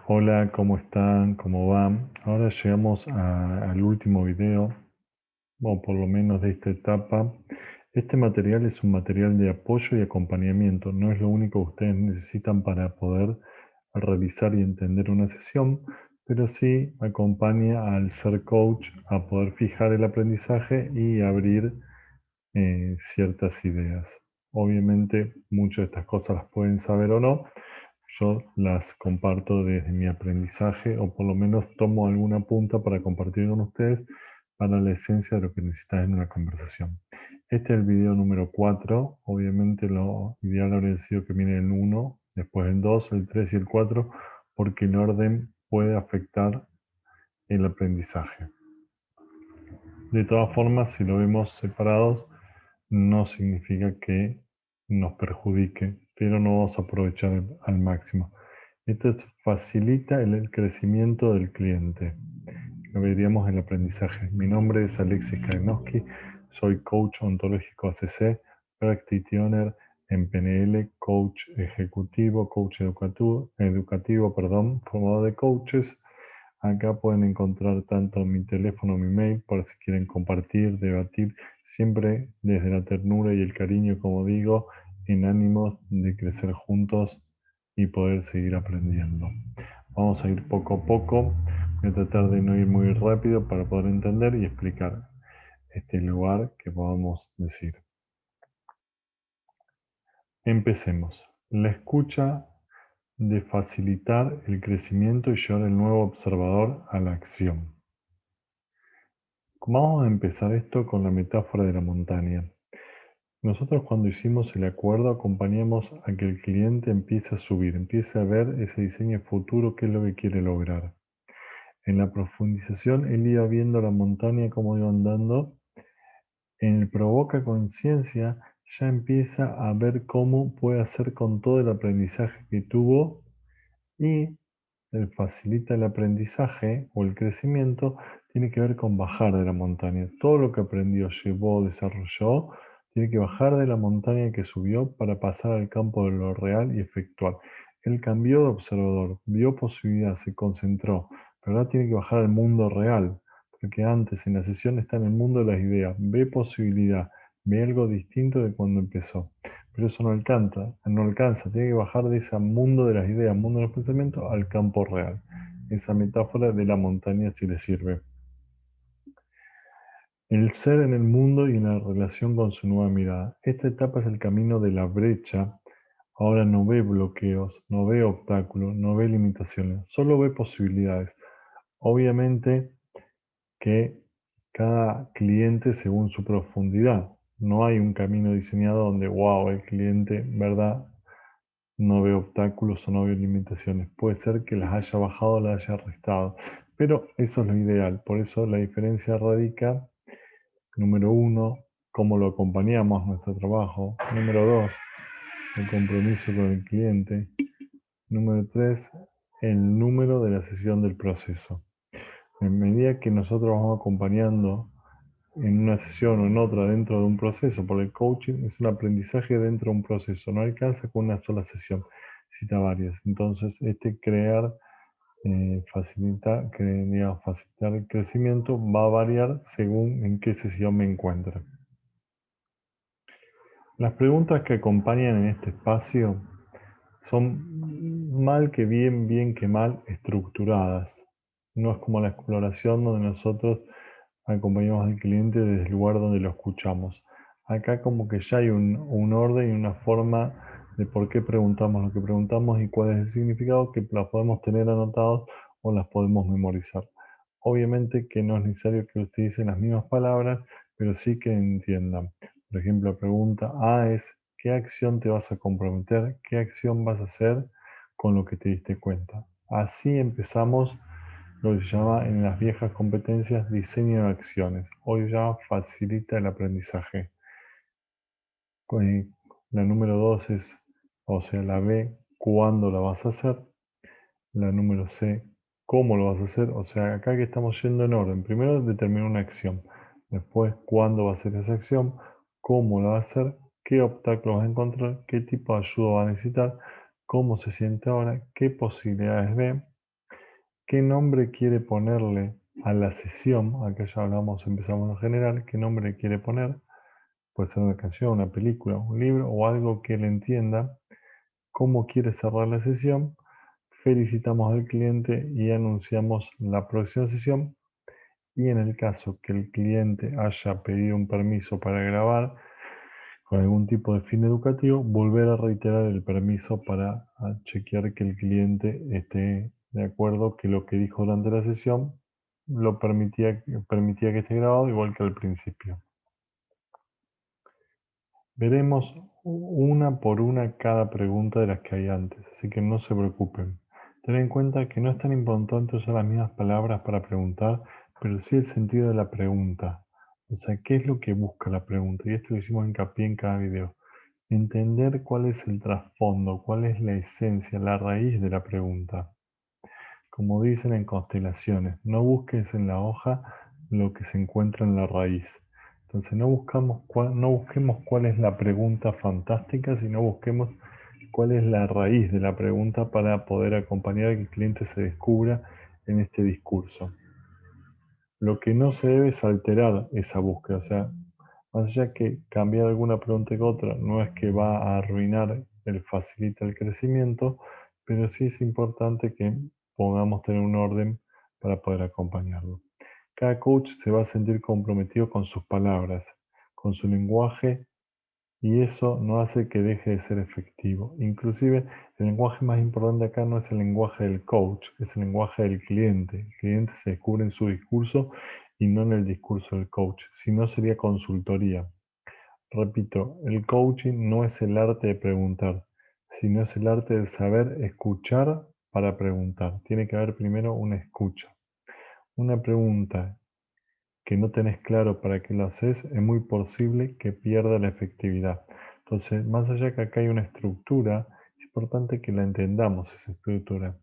Hola, ¿cómo están? ¿Cómo van? Ahora llegamos al último video, o por lo menos de esta etapa. Este material es un material de apoyo y acompañamiento. No es lo único que ustedes necesitan para poder realizar y entender una sesión, pero sí acompaña al ser coach a poder fijar el aprendizaje y abrir ciertas ideas. Obviamente, muchas de estas cosas las pueden saber o no. Yo las comparto desde mi aprendizaje o por lo menos tomo alguna punta para compartir con ustedes para la esencia de lo que necesitas en una conversación. Este es el video número 4. Obviamente lo ideal habría sido que viene el 1, después el 2, el 3 y el 4, porque el orden puede afectar el aprendizaje. De todas formas, si lo vemos separados, no significa que nos perjudique, pero no vamos a aprovechar al máximo. Esto facilita el crecimiento del cliente. Lo veríamos en el aprendizaje. Mi nombre es Alexis Kalinowski, soy coach ontológico ACC, practitioner en PNL, coach ejecutivo, coach educativo, formador de coaches. Acá pueden encontrar tanto mi teléfono, mi mail, por si quieren compartir, debatir, siempre desde la ternura y el cariño, como digo, en ánimos de crecer juntos y poder seguir aprendiendo. Vamos a ir poco a poco. Voy a tratar de no ir muy rápido para poder entender y explicar este lugar que podamos decir. Empecemos. La escucha de facilitar el crecimiento y llevar el nuevo observador a la acción. Vamos a empezar esto con la metáfora de la montaña. Nosotros cuando hicimos el acuerdo acompañamos a que el cliente empiece a subir, empiece a ver ese diseño futuro, qué es lo que quiere lograr. En la profundización él iba viendo la montaña cómo iba andando. En el provoca conciencia ya empieza a ver cómo puede hacer con todo el aprendizaje que tuvo y el facilita el aprendizaje o el crecimiento tiene que ver con bajar de la montaña. Todo lo que aprendió, llevó, desarrolló, tiene que bajar de la montaña que subió para pasar al campo de lo real y efectual. Él cambió de observador, vio posibilidad, se concentró, pero ahora tiene que bajar al mundo real, porque antes en la sesión está en el mundo de las ideas, ve posibilidad, ve algo distinto de cuando empezó. Pero eso no alcanza, tiene que bajar de ese mundo de las ideas, mundo de los pensamientos, al campo real. Esa metáfora de la montaña si le sirve. El ser en el mundo y en la relación con su nueva mirada. Esta etapa es el camino de la brecha. Ahora no ve bloqueos, no ve obstáculos, no ve limitaciones, solo ve posibilidades. Obviamente que cada cliente según su profundidad. No hay un camino diseñado donde, wow, el cliente, ¿verdad? No ve obstáculos o no ve limitaciones. Puede ser que las haya bajado o las haya restado, pero eso es lo ideal. Por eso la diferencia radica, número uno, cómo lo acompañamos nuestro trabajo. Número dos, el compromiso con el cliente. Número tres, el número de la sesión del proceso. En medida que nosotros vamos acompañando en una sesión o en otra dentro de un proceso, porque el coaching es un aprendizaje dentro de un proceso, no alcanza con una sola sesión, cita varias. Entonces, crear, facilitar el crecimiento va a variar según en qué sesión me encuentre. Las preguntas que acompañan en este espacio son mal que bien, bien que mal estructuradas. No es como la exploración donde nosotros acompañamos al cliente desde el lugar donde lo escuchamos. Acá como que ya hay un orden y una forma de por qué preguntamos lo que preguntamos y cuál es el significado que las podemos tener anotados o las podemos memorizar. Obviamente que no es necesario que utilicen las mismas palabras, pero sí que entiendan. Por ejemplo, la pregunta A es, ¿qué acción te vas a comprometer? ¿Qué acción vas a hacer con lo que te diste cuenta? Así empezamos lo que se llama en las viejas competencias diseño de acciones. Hoy ya facilita el aprendizaje. La número 2 es, o sea, la B, ¿cuándo la vas a hacer? La número C, ¿cómo lo vas a hacer? O sea, acá que estamos yendo en orden. Primero determinar una acción. Después, ¿cuándo va a ser esa acción? ¿Cómo la va a hacer? ¿Qué obstáculos va a encontrar? ¿Qué tipo de ayuda va a necesitar? ¿Cómo se siente ahora? ¿Qué posibilidades ve? ¿Qué nombre quiere ponerle a la sesión? Acá ya hablamos, empezamos en general. ¿Qué nombre quiere poner? Puede ser una canción, una película, un libro o algo que él entienda. ¿Cómo quiere cerrar la sesión? Felicitamos al cliente y anunciamos la próxima sesión. Y en el caso que el cliente haya pedido un permiso para grabar con algún tipo de fin educativo, volver a reiterar el permiso para chequear que el cliente esté de acuerdo que lo que dijo durante la sesión lo permitía que esté grabado igual que al principio. Veremos una por una cada pregunta de las que hay antes, así que no se preocupen. Ten en cuenta que no es tan importante usar las mismas palabras para preguntar, pero sí el sentido de la pregunta. O sea, ¿qué es lo que busca la pregunta? Y esto lo hicimos hincapié en cada video. Entender cuál es el trasfondo, cuál es la esencia, la raíz de la pregunta. Como dicen en constelaciones, no busques en la hoja lo que se encuentra en la raíz. Entonces no busquemos cuál es la pregunta fantástica, sino busquemos cuál es la raíz de la pregunta para poder acompañar a que el cliente se descubra en este discurso. Lo que no se debe es alterar esa búsqueda, o sea, más allá que cambiar alguna pregunta que otra, no es que va a arruinar facilita el crecimiento, pero sí es importante que podamos tener un orden para poder acompañarlo. Cada coach se va a sentir comprometido con sus palabras, con su lenguaje, y eso no hace que deje de ser efectivo. Inclusive, el lenguaje más importante acá no es el lenguaje del coach, es el lenguaje del cliente. El cliente se descubre en su discurso y no en el discurso del coach, si no sería consultoría. Repito, el coaching no es el arte de preguntar, sino es el arte de saber escuchar para preguntar. Tiene que haber primero una escucha. Una pregunta que no tenés claro para qué lo haces, es muy posible que pierda la efectividad. Entonces, más allá que acá hay una estructura, es importante que la entendamos esa estructura.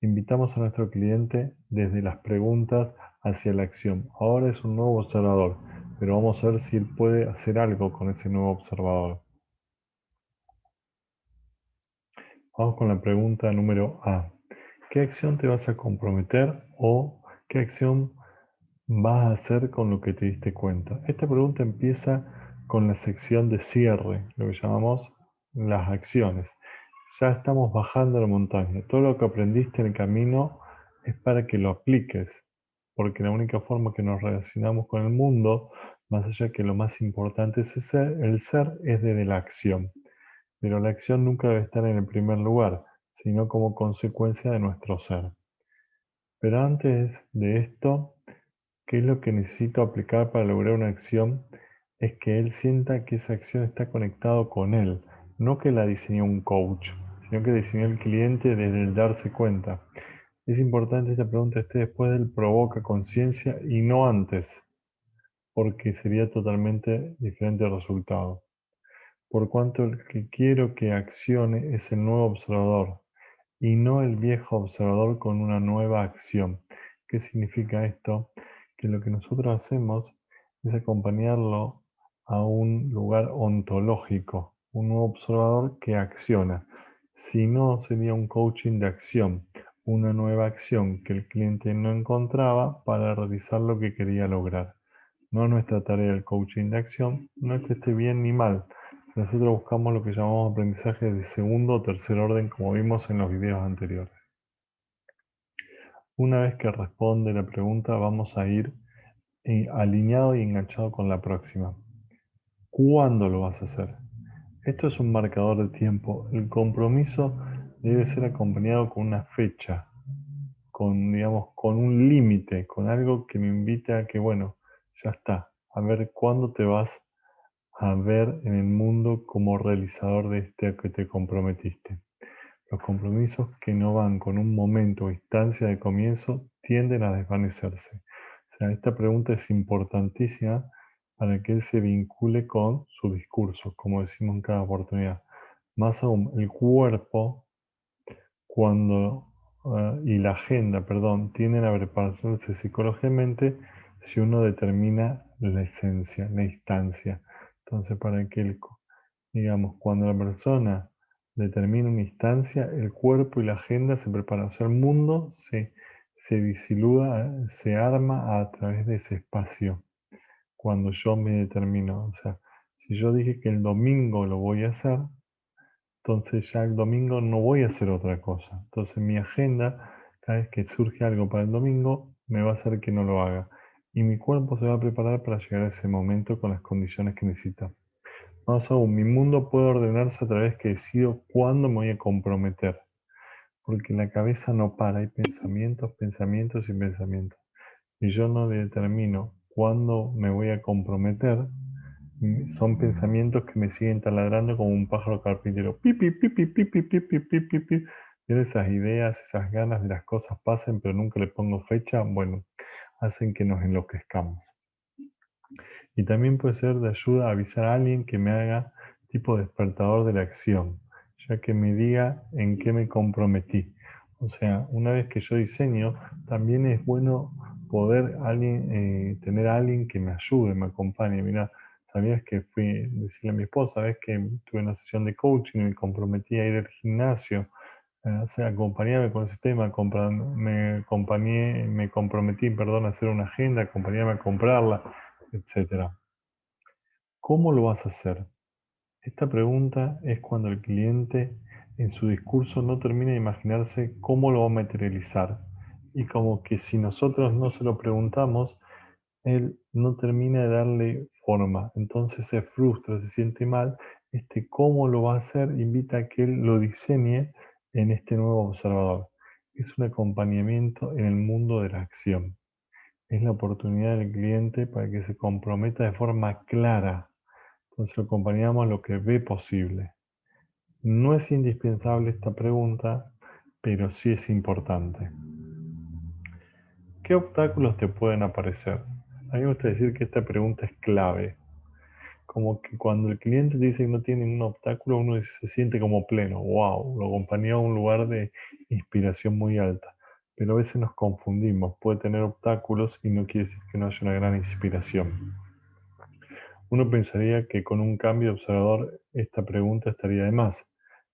Invitamos a nuestro cliente desde las preguntas hacia la acción. Ahora es un nuevo observador, pero vamos a ver si él puede hacer algo con ese nuevo observador. Vamos con la pregunta número A. ¿Qué acción te vas a comprometer o qué acción vas a hacer con lo que te diste cuenta? Esta pregunta empieza con la sección de cierre, lo que llamamos las acciones. Ya estamos bajando la montaña. Todo lo que aprendiste en el camino es para que lo apliques, porque la única forma que nos relacionamos con el mundo, más allá que lo más importante es el ser es desde la acción. Pero la acción nunca debe estar en el primer lugar, sino como consecuencia de nuestro ser. Pero antes de esto, ¿qué es lo que necesito aplicar para lograr una acción? Es que él sienta que esa acción está conectado con él, no que la diseñó un coach, sino que diseñó el cliente desde el darse cuenta. Es importante esta pregunta esté después del provoca conciencia y no antes, porque sería totalmente diferente el resultado. Por cuanto el que quiero que accione es el nuevo observador y no el viejo observador con una nueva acción. ¿Qué significa esto? Que lo que nosotros hacemos es acompañarlo a un lugar ontológico, un nuevo observador que acciona. Si no, sería un coaching de acción, una nueva acción que el cliente no encontraba para realizar lo que quería lograr. No es nuestra tarea el coaching de acción, no es que esté bien ni mal. Nosotros buscamos lo que llamamos aprendizaje de segundo o tercer orden, como vimos en los videos anteriores. Una vez que responde la pregunta, vamos a ir alineado y enganchado con la próxima. ¿Cuándo lo vas a hacer? Esto es un marcador de tiempo. El compromiso debe ser acompañado con una fecha, digamos, con un límite, con algo que me invite a que, bueno, ya está, a ver cuándo te vas a ver en el mundo como realizador de este a que te comprometiste. Los compromisos que no van con un momento o instancia de comienzo tienden a desvanecerse. O sea, esta pregunta es importantísima para que él se vincule con su discurso, como decimos en cada oportunidad. Más aún, el cuerpo y la agenda, perdón, tienden a prepararse psicológicamente si uno determina la esencia, la instancia. Entonces, para que digamos, cuando la persona determina una instancia, el cuerpo y la agenda se preparan. O sea, el mundo se se arma a través de ese espacio, cuando yo me determino. O sea, si yo dije que el domingo lo voy a hacer, entonces ya el domingo no voy a hacer otra cosa. Entonces mi agenda, cada vez que surge algo para el domingo, me va a hacer que no lo haga. Y mi cuerpo se va a preparar para llegar a ese momento con las condiciones que necesita. Más aún, mi mundo puede ordenarse a través que decido cuándo me voy a comprometer. Porque la cabeza no para, hay pensamientos, pensamientos y pensamientos. Y yo no determino cuándo me voy a comprometer, son pensamientos que me siguen taladrando como un pájaro carpintero. Pipi, pipi, pipi, pipi, pipi, pipi. Y esas ideas, esas ganas de las cosas pasen, pero nunca le pongo fecha, bueno, hacen que nos enloquezcamos. Y también puede ser de ayuda a avisar a alguien que me haga tipo despertador de la acción, ya que me diga en qué me comprometí. O sea, una vez que yo diseño, también es bueno poder tener a alguien que me ayude, me acompañe. Mira, sabías que decirle a mi esposa, sabes que tuve una sesión de coaching y me comprometí a ir al gimnasio. O sea, acompañarme con ese tema, me comprometí, perdón, a hacer una agenda, acompañarme a comprarla, etcétera. ¿Cómo lo vas a hacer? Esta pregunta es cuando el cliente en su discurso no termina de imaginarse cómo lo va a materializar. Y como que si nosotros no se lo preguntamos, él no termina de darle forma. Entonces se frustra, se siente mal. Este cómo lo va a hacer invita a que él lo diseñe en este nuevo observador. Es un acompañamiento en el mundo de la acción. Es la oportunidad del cliente para que se comprometa de forma clara. Entonces lo acompañamos a lo que ve posible. No es indispensable esta pregunta, pero sí es importante. ¿Qué obstáculos te pueden aparecer? A mí me gusta decir que esta pregunta es clave. Como que cuando el cliente dice que no tiene ningún obstáculo, uno se siente como pleno. ¡Wow! Lo acompañó a un lugar de inspiración muy alta. Pero a veces nos confundimos. Puede tener obstáculos y no quiere decir que no haya una gran inspiración. Uno pensaría que con un cambio de observador esta pregunta estaría de más,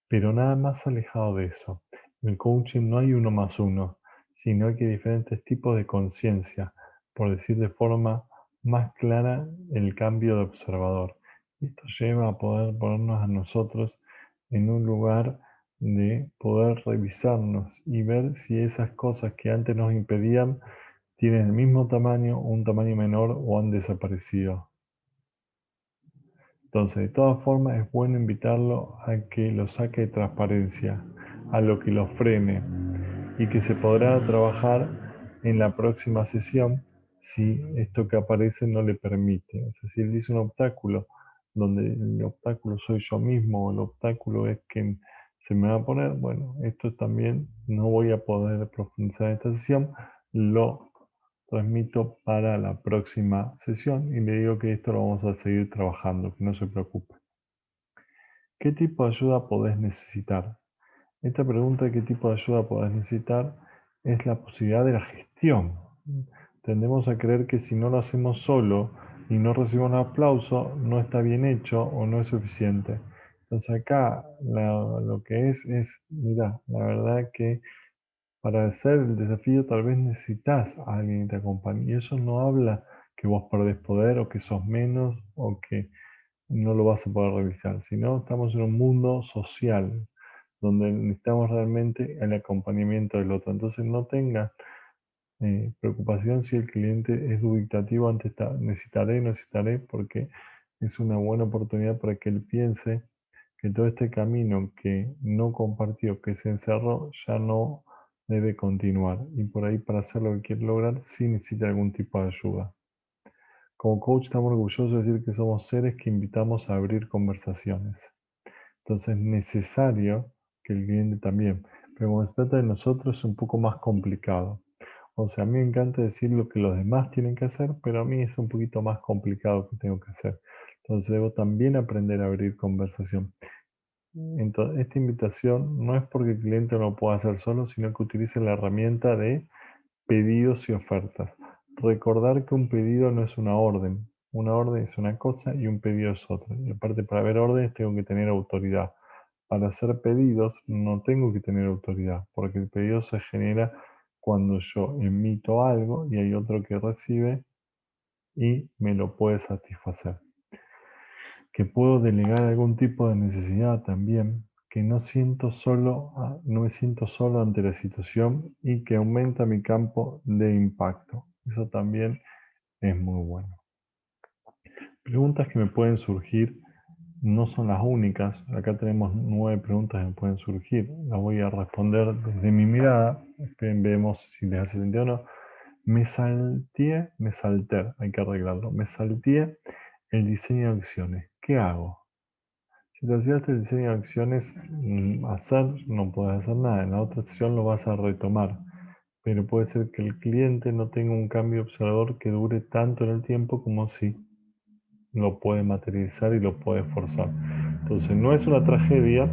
pero nada más alejado de eso. En el coaching no hay uno más uno, sino que hay diferentes tipos de conciencia, por decir de forma más clara el cambio de observador. Esto lleva a poder ponernos a nosotros en un lugar de poder revisarnos y ver si esas cosas que antes nos impedían tienen el mismo tamaño, un tamaño menor o han desaparecido. Entonces, de todas formas, es bueno invitarlo a que lo saque de transparencia, a lo que lo frene y que se podrá trabajar en la próxima sesión si esto que aparece no le permite. O sea, si él dice un obstáculo donde el obstáculo soy yo mismo o el obstáculo es que se me va a poner, bueno, esto también no voy a poder profundizar en esta sesión, lo transmito para la próxima sesión y le digo que esto lo vamos a seguir trabajando, que no se preocupe. ¿Qué tipo de ayuda podés necesitar? Esta pregunta de qué tipo de ayuda podés necesitar es la posibilidad de la gestión. Tendemos a creer que si no lo hacemos solo y no recibimos un aplauso, no está bien hecho o no es suficiente. Entonces acá lo que mira, la verdad que para hacer el desafío tal vez necesitas a alguien que te acompañe. Y eso no habla que vos perdés poder o que sos menos o que no lo vas a poder realizar, sino estamos en un mundo social donde necesitamos realmente el acompañamiento del otro. Entonces no tenga preocupación si el cliente es dubitativo ante esta necesitaré, porque es una buena oportunidad para que él piense que todo este camino que no compartió, que se encerró, ya no debe continuar. Y por ahí para hacer lo que quiere lograr, sí necesita algún tipo de ayuda. Como coach estamos orgullosos de decir que somos seres que invitamos a abrir conversaciones. Entonces es necesario que el cliente también. Pero cuando se trata de nosotros es un poco más complicado. O sea, a mí me encanta decir lo que los demás tienen que hacer, pero a mí es un poquito más complicado que tengo que hacer. Entonces debo también aprender a abrir conversación. Entonces, esta invitación no es porque el cliente no lo pueda hacer solo, sino que utilice la herramienta de pedidos y ofertas. Recordar que un pedido no es una orden. Una orden es una cosa y un pedido es otra. Y aparte, para ver órdenes tengo que tener autoridad. Para hacer pedidos no tengo que tener autoridad, porque el pedido se genera cuando yo emito algo y hay otro que recibe y me lo puede satisfacer. Que puedo delegar algún tipo de necesidad también, que no me siento solo ante la situación y que aumenta mi campo de impacto. Eso también es muy bueno. Preguntas que me pueden surgir no son las únicas. Acá tenemos 9 preguntas que me pueden surgir. Las voy a responder desde mi mirada. Esperen, vemos si les hace sentido o no. Me salté, hay que arreglarlo. Me salté el diseño de acciones. ¿Qué hago? Si te olvidaste el diseño de acciones, hacer, no puedes hacer nada. En la otra sesión lo vas a retomar. Pero puede ser que el cliente no tenga un cambio observador que dure tanto en el tiempo como si lo puede materializar y lo puede forzar. Entonces no es una tragedia,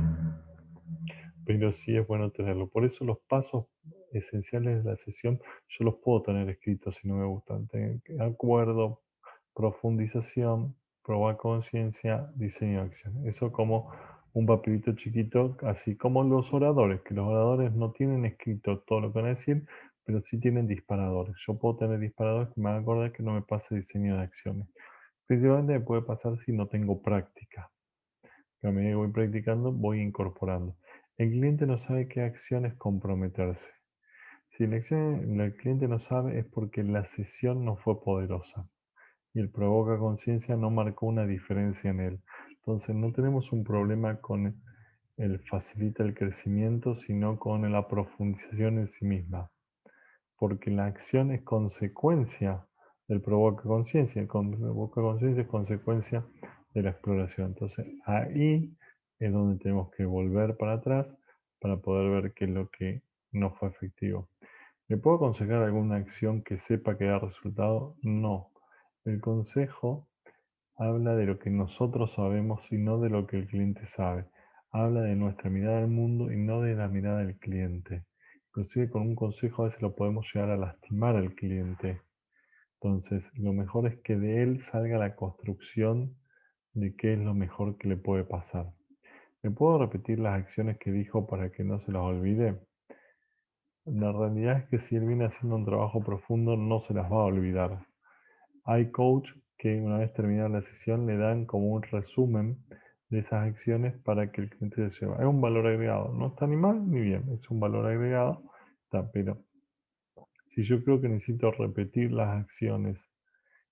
pero sí es bueno tenerlo. Por eso los pasos esenciales de la sesión yo los puedo tener escritos si no me gustan. Acuerdo, profundización, probar conciencia, diseño de acción. Eso como un papelito chiquito, así como los oradores, que los oradores no tienen escrito todo lo que van a decir, pero sí tienen disparadores. Yo puedo tener disparadores que me van a acordar que no me pase diseño de acciones. Principalmente me puede pasar si no tengo práctica. A medida que voy practicando, voy incorporando. El cliente no sabe qué acciones comprometerse. Si el cliente no sabe es porque la sesión no fue poderosa y el provoca conciencia no marcó una diferencia en él. Entonces no tenemos un problema con el facilita el crecimiento, sino con la profundización en sí misma. Porque la acción es consecuencia del provoca conciencia, el provoca conciencia es consecuencia de la exploración. Entonces ahí es donde tenemos que volver para atrás para poder ver qué es lo que no fue efectivo. ¿Le puedo aconsejar alguna acción que sepa que da resultado? No. El consejo habla de lo que nosotros sabemos y no de lo que el cliente sabe. Habla de nuestra mirada al mundo y no de la mirada del cliente. Inclusive con un consejo a veces lo podemos llegar a lastimar al cliente. Entonces, lo mejor es que de él salga la construcción de qué es lo mejor que le puede pasar. ¿Me puedo repetir las acciones que dijo para que no se las olvide? La realidad es que si él viene haciendo un trabajo profundo, no se las va a olvidar. Hay coach que una vez terminada la sesión le dan como un resumen de esas acciones para que el cliente se lleve. Es un valor agregado. No está ni mal ni bien, es un valor agregado. Pero si yo creo que necesito repetir las acciones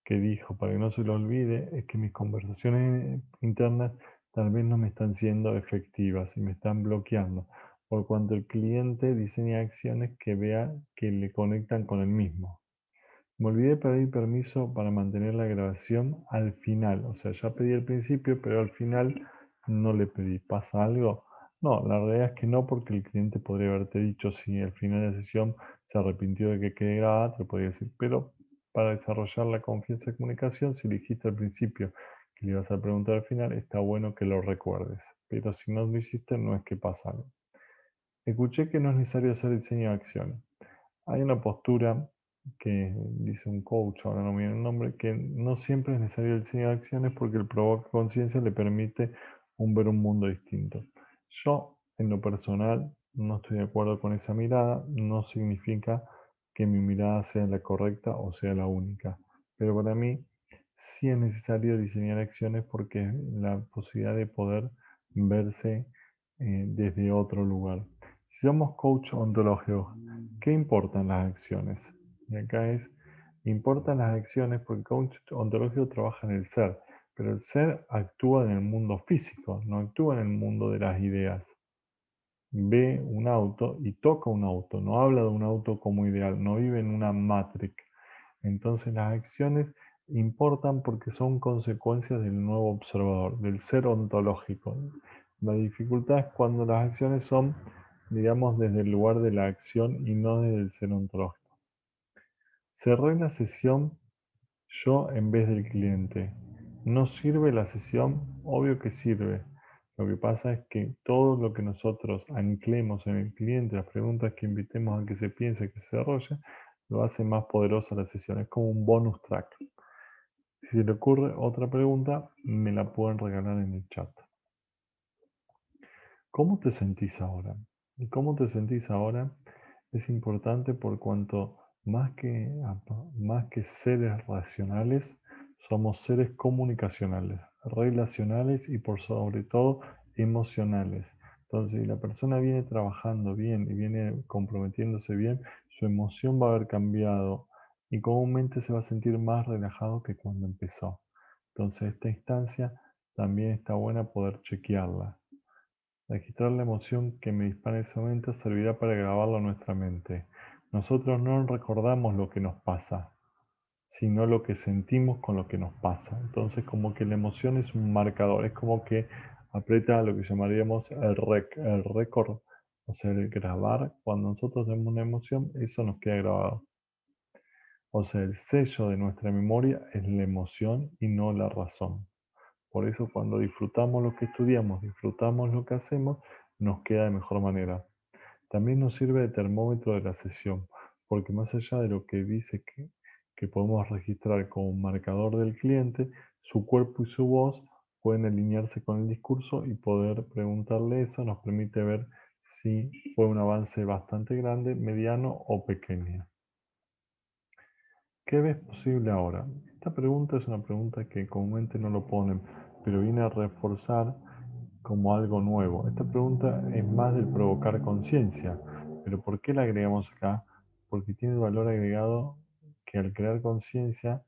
que dijo para que no se lo olvide, es que mis conversaciones internas tal vez no me están siendo efectivas y me están bloqueando. Por cuanto el cliente diseña acciones que vea que le conectan con el mismo. Me olvidé pedir permiso para mantener la grabación al final. O sea, ya pedí al principio, pero al final no le pedí. ¿Pasa algo? No, la realidad es que no, porque el cliente podría haberte dicho si al final de la sesión se arrepintió de que quede grabada, te lo podría decir. Pero para desarrollar la confianza de comunicación, si dijiste al principio que le ibas a preguntar al final, está bueno que lo recuerdes. Pero si no lo hiciste, no es que pasa algo. Escuché que no es necesario hacer diseño de acciones. Hay una postura que dice un coach, ahora no me viene el nombre, que no siempre es necesario el diseño de acciones porque el provoca conciencia le permite ver un mundo distinto. Yo, en lo personal, no estoy de acuerdo con esa mirada, no significa que mi mirada sea la correcta o sea la única, pero para mí sí es necesario diseñar acciones porque es la posibilidad de poder verse desde otro lugar. Si somos coach ontológicos, ¿qué importan las acciones? Y acá importan las acciones porque el coach ontológico trabaja en el ser, pero el ser actúa en el mundo físico, no actúa en el mundo de las ideas. Ve un auto y toca un auto, no habla de un auto como ideal, no vive en una matrix. Entonces las acciones importan porque son consecuencias del nuevo observador, del ser ontológico. La dificultad es cuando las acciones son, digamos, desde el lugar de la acción y no desde el ser ontológico. Cerré la sesión yo en vez del cliente. ¿No sirve la sesión? Obvio que sirve. Lo que pasa es que todo lo que nosotros anclemos en el cliente, las preguntas que invitemos a que se piense, que se desarrolle, lo hace más poderosa la sesión. Es como un bonus track. Si se le ocurre otra pregunta, me la pueden regalar en el chat. ¿Cómo te sentís ahora? ¿Y cómo te sentís ahora Es importante por cuanto más que seres racionales, somos seres comunicacionales, relacionales y por sobre todo emocionales. Entonces, si la persona viene trabajando bien y viene comprometiéndose bien, su emoción va a haber cambiado y comúnmente se va a sentir más relajado que cuando empezó. Entonces, esta instancia también está buena poder chequearla. Registrar la emoción que me dispara en ese momento servirá para grabarlo en nuestra mente. Nosotros no recordamos lo que nos pasa, sino lo que sentimos con lo que nos pasa. Entonces, como que la emoción es un marcador, es como que aprieta lo que llamaríamos el récord, o sea, el grabar. Cuando nosotros tenemos una emoción, eso nos queda grabado. O sea, el sello de nuestra memoria es la emoción y no la razón. Por eso cuando disfrutamos lo que estudiamos, disfrutamos lo que hacemos, nos queda de mejor manera. También nos sirve de termómetro de la sesión, porque más allá de lo que dice que podemos registrar como un marcador del cliente, su cuerpo y su voz pueden alinearse con el discurso y poder preguntarle eso nos permite ver si fue un avance bastante grande, mediano o pequeño. ¿Qué ves posible ahora? Esta pregunta es una pregunta que comúnmente no lo ponen, pero viene a reforzar como algo nuevo. Esta pregunta es más del provocar conciencia, pero ¿por qué la agregamos acá? Porque tiene el valor agregado que al crear conciencia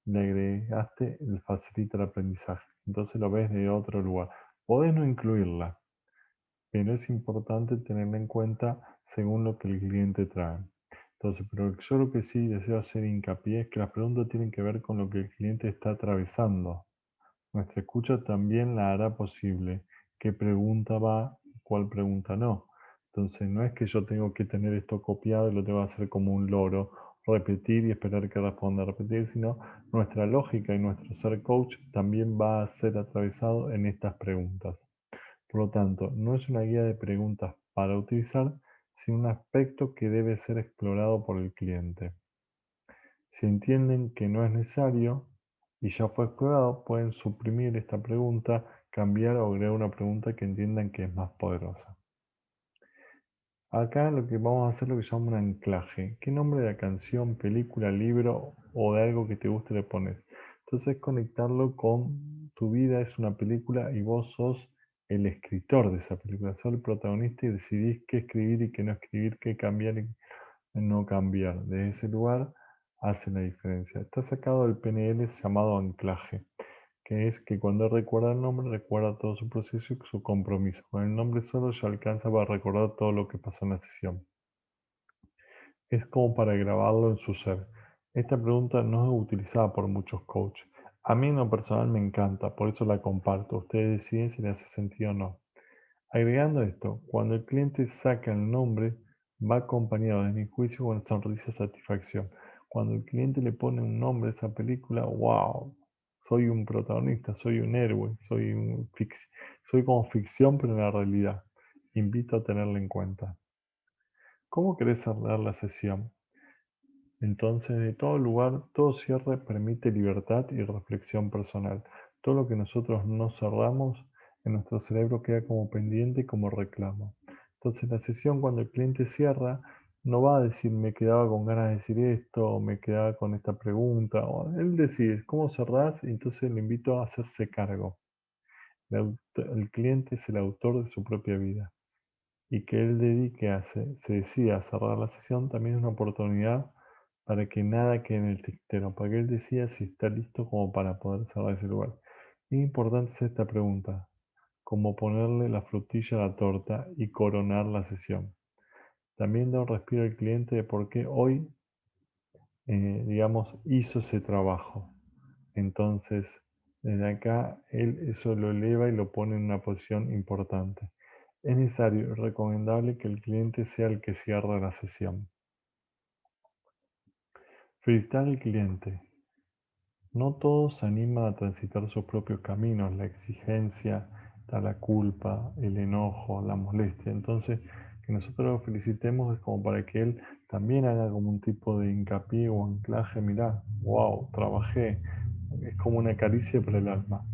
le agregaste el facilita el aprendizaje. Entonces lo ves de otro lugar. Podés no incluirla, pero es importante tenerla en cuenta según lo que el cliente trae. Entonces, pero yo lo que sí deseo hacer hincapié es que las preguntas tienen que ver con lo que el cliente está atravesando. Nuestra escucha también la hará posible. ¿Qué pregunta va y cuál pregunta no? Entonces, no es que yo tengo que tener esto copiado y lo tengo que hacer como un loro, repetir y esperar que responda, repetir, sino nuestra lógica y nuestro ser coach también va a ser atravesado en estas preguntas. Por lo tanto, no es una guía de preguntas para utilizar, sino un aspecto que debe ser explorado por el cliente. Si entienden que no es necesario y ya fue explorado, pueden suprimir esta pregunta, cambiar o agregar una pregunta que entiendan que es más poderosa. Acá lo que vamos a hacer lo que se llama un anclaje. ¿Qué nombre de la canción, película, libro o de algo que te guste le pones? Entonces conectarlo con tu vida es una película y vos sos el escritor de esa película, sos el protagonista y decidís qué escribir y qué no escribir, qué cambiar y no cambiar. Desde ese lugar hace la diferencia. Está sacado del PNL llamado anclaje, que es que cuando recuerda el nombre, recuerda todo su proceso y su compromiso. Con el nombre solo ya alcanza para recordar todo lo que pasó en la sesión. Es como para grabarlo en su ser. Esta pregunta no es utilizada por muchos coaches. A mí en lo personal me encanta, por eso la comparto. Ustedes deciden si le hace sentido o no. Agregando esto, cuando el cliente saca el nombre, va acompañado, de mi juicio, con sonrisa de satisfacción. Cuando el cliente le pone un nombre a esa película, wow, soy un protagonista, soy un héroe, soy como ficción, pero en la realidad. Invito a tenerlo en cuenta. ¿Cómo querés cerrar la sesión? Entonces, de todo lugar, todo cierre permite libertad y reflexión personal. Todo lo que nosotros no cerramos en nuestro cerebro queda como pendiente y como reclamo. Entonces, la sesión cuando el cliente cierra, no va a decir me quedaba con ganas de decir esto, o me quedaba con esta pregunta, o él decide cómo cerrás, y entonces le invito a hacerse cargo. El cliente es el autor de su propia vida y que él se decida a cerrar la sesión también es una oportunidad para que nada quede en el tintero, para que él decida si está listo como para poder cerrar ese lugar. Y importante es esta pregunta, cómo ponerle la frutilla a la torta y coronar la sesión. También da un respiro al cliente de por qué hoy, digamos, hizo ese trabajo. Entonces, desde acá, él eso lo eleva y lo pone en una posición importante. Es necesario y recomendable que el cliente sea el que cierre la sesión. Felicitar al cliente. No todos se animan a transitar sus propios caminos, la exigencia, está la culpa, el enojo, la molestia. Entonces, que nosotros lo felicitemos es como para que él también haga como un tipo de hincapié o anclaje, mirá, wow, trabajé. Es como una caricia para el alma.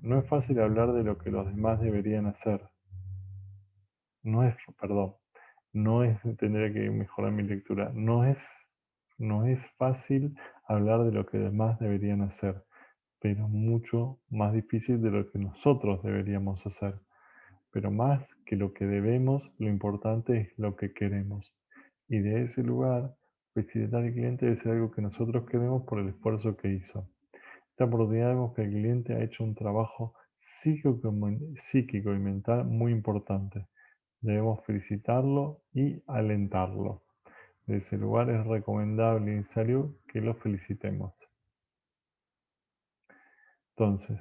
No es fácil hablar de lo que los demás deberían hacer. No es, perdón, no es, tendría que mejorar mi lectura, no es fácil hablar de lo que demás deberían hacer, pero mucho más difícil de lo que nosotros deberíamos hacer. Pero más que lo que debemos, lo importante es lo que queremos. Y de ese lugar, felicitar al cliente debe ser algo que nosotros queremos por el esfuerzo que hizo. Esta oportunidad vemos que el cliente ha hecho un trabajo psíquico y mental muy importante. Debemos felicitarlo y alentarlo. De ese lugar es recomendable y necesario que lo felicitemos. Entonces,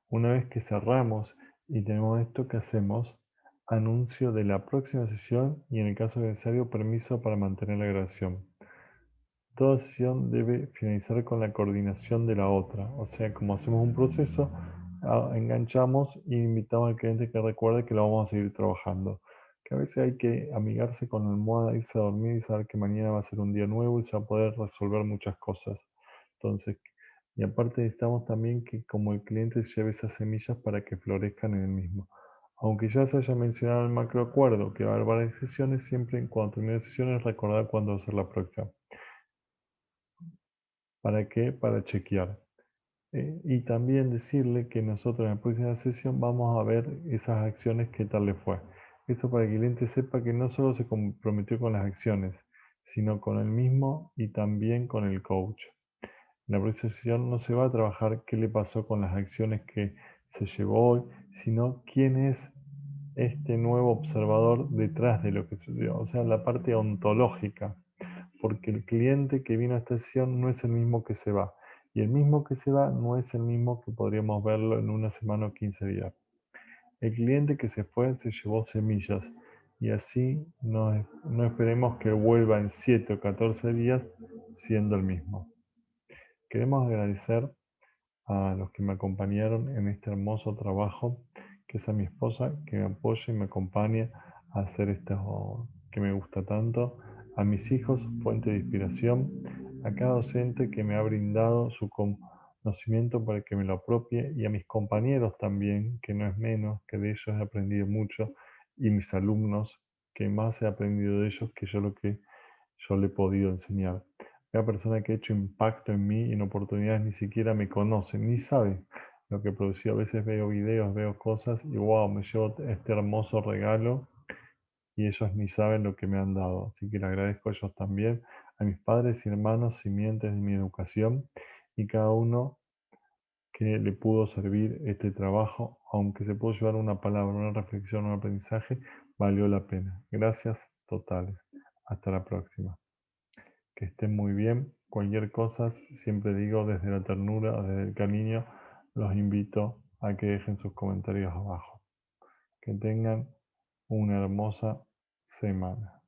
una vez que cerramos y tenemos esto, ¿qué hacemos? Anuncio de la próxima sesión y en el caso necesario permiso para mantener la grabación. Toda sesión debe finalizar con la coordinación de la otra. O sea, como hacemos un proceso, enganchamos e invitamos al cliente que recuerde que lo vamos a seguir trabajando. Que a veces hay que amigarse con la almohada, irse a dormir y saber que mañana va a ser un día nuevo y se va a poder resolver muchas cosas. Entonces, y aparte necesitamos también que como el cliente lleve esas semillas para que florezcan en el mismo. Aunque ya se haya mencionado el macroacuerdo que va a haber varias sesiones, siempre cuando termine sesiones recordar cuándo va a ser la próxima. ¿Para qué? Para chequear. Y también decirle que nosotros en la próxima sesión vamos a ver esas acciones, qué tal le fue. Esto para que el cliente sepa que no solo se comprometió con las acciones, sino con él mismo y también con el coach. En la próxima sesión no se va a trabajar qué le pasó con las acciones que se llevó hoy, sino quién es este nuevo observador detrás de lo que sucedió, o sea, la parte ontológica, porque el cliente que vino a esta sesión no es el mismo que se va, y el mismo que se va no es el mismo que podríamos verlo en una semana o 15 días. El cliente que se fue se llevó semillas, y así no esperemos que vuelva en 7 o 14 días siendo el mismo. Queremos agradecer a los que me acompañaron en este hermoso trabajo, que es a mi esposa, que me apoya y me acompaña a hacer esto que me gusta tanto, a mis hijos, fuente de inspiración, a cada docente que me ha brindado su conocimiento para que me lo apropie y a mis compañeros también, que no es menos, que de ellos he aprendido mucho, y mis alumnos, que más he aprendido de ellos que yo lo que yo le he podido enseñar. Cada persona que ha hecho impacto en mí y en oportunidades ni siquiera me conoce, ni sabe lo que he producido. A veces veo videos, veo cosas y wow, me llevo este hermoso regalo y ellos ni saben lo que me han dado. Así que le agradezco a ellos también, a mis padres y hermanos, simientes de mi educación y cada uno que le pudo servir este trabajo, aunque se pudo llevar una palabra, una reflexión, un aprendizaje, valió la pena. Gracias totales. Hasta la próxima. Que estén muy bien. Cualquier cosa, siempre digo desde la ternura, desde el cariño, los invito a que dejen sus comentarios abajo. Que tengan una hermosa semana.